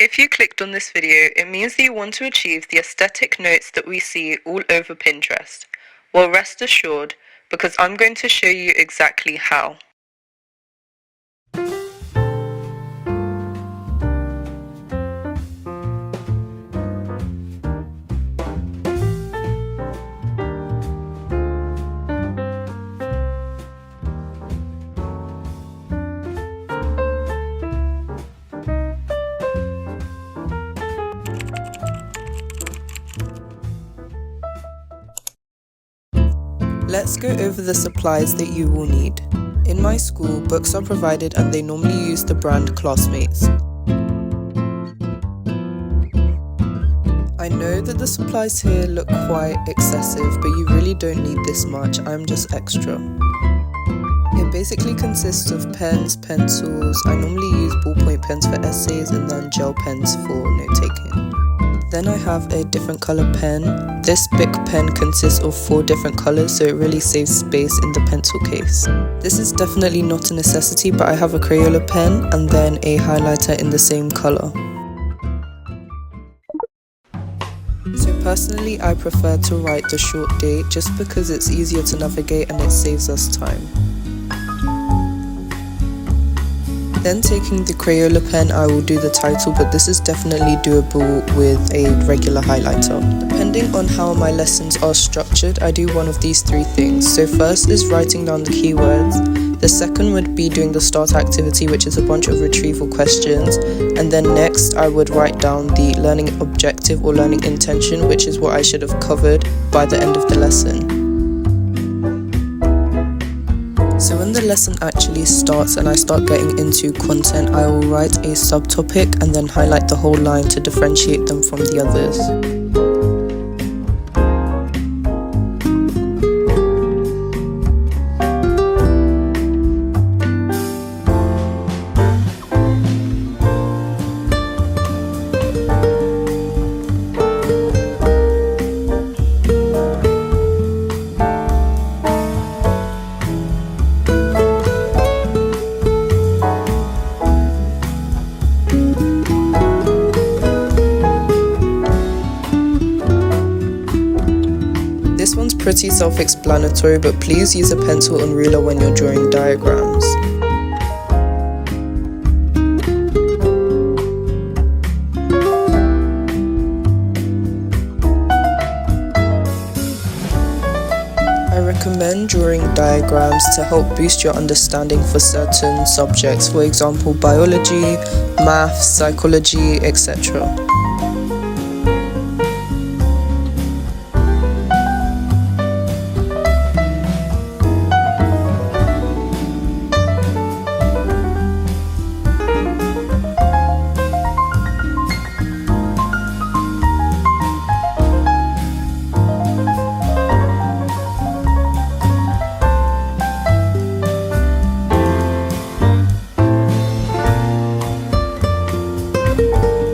If you clicked on this video, it means that you want to achieve the aesthetic notes that we see all over Pinterest. Well, rest assured, because I'm going to show you exactly how. Let's go over the supplies that you will need. In my school, books are provided and they normally use the brand Classmates. I know that the supplies here look quite excessive, but you really don't need this much. I'm just extra. It basically consists of pens, pencils. I normally use ballpoint pens for essays and then gel pens for note-taking. Then I have a different color pen. This Bic pen consists of 4 different colors, so it really saves space in the pencil case. This is definitely not a necessity, but I have a Crayola pen and then a highlighter in the same color. So personally, I prefer to write the short date just because it's easier to navigate and it saves us time. Then taking the Crayola pen, I will do the title, but this is definitely doable with a regular highlighter. Depending on how my lessons are structured, I do one of these 3 things. So first is writing down the keywords. The second would be doing the start activity, which is a bunch of retrieval questions. And then next, I would write down the learning objective or learning intention, which is what I should have covered by the end of the lesson. So when the lesson actually starts and I start getting into content, I will write a subtopic and then highlight the whole line to differentiate them from the others. This one's pretty self-explanatory, but please use a pencil and ruler when you're drawing diagrams. I recommend drawing diagrams to help boost your understanding for certain subjects, for example biology, maths, psychology, etc.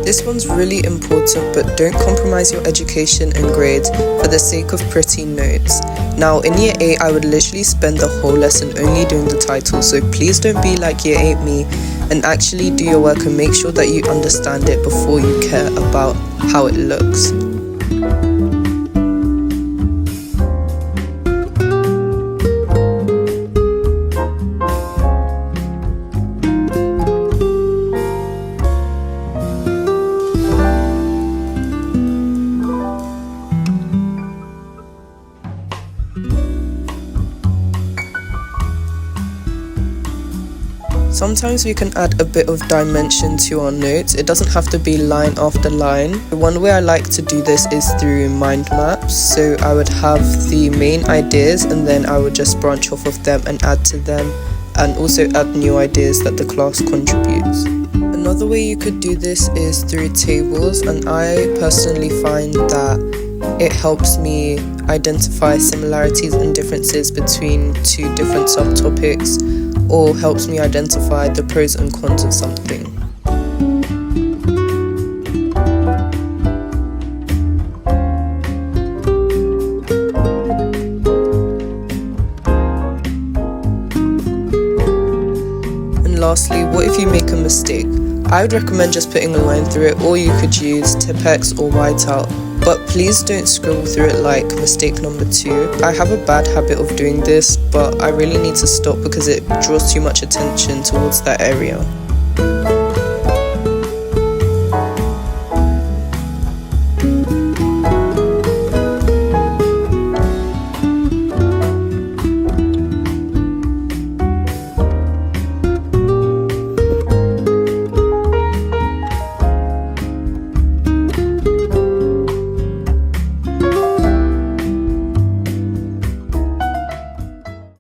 This one's really important, but don't compromise your education and grades for the sake of pretty notes. Now in year 8 I would literally spend the whole lesson only doing the title, so please don't be like year 8 me and actually do your work and make sure that you understand it before you care about how it looks. Sometimes we can add a bit of dimension to our notes. It doesn't have to be line after line. One way I like to do this is through mind maps. So I would have the main ideas and then I would just branch off of them and add to them, and also add new ideas that the class contributes. Another way you could do this is through tables, and I personally find that it helps me identify similarities and differences between 2 different subtopics, or helps me identify the pros and cons of something. And lastly, what if you make a mistake? I would recommend just putting a line through it, or you could use Tipp-Ex or whiteout. But please don't scribble through it like mistake number 2. I have a bad habit of doing this, but I really need to stop because it draws too much attention towards that area.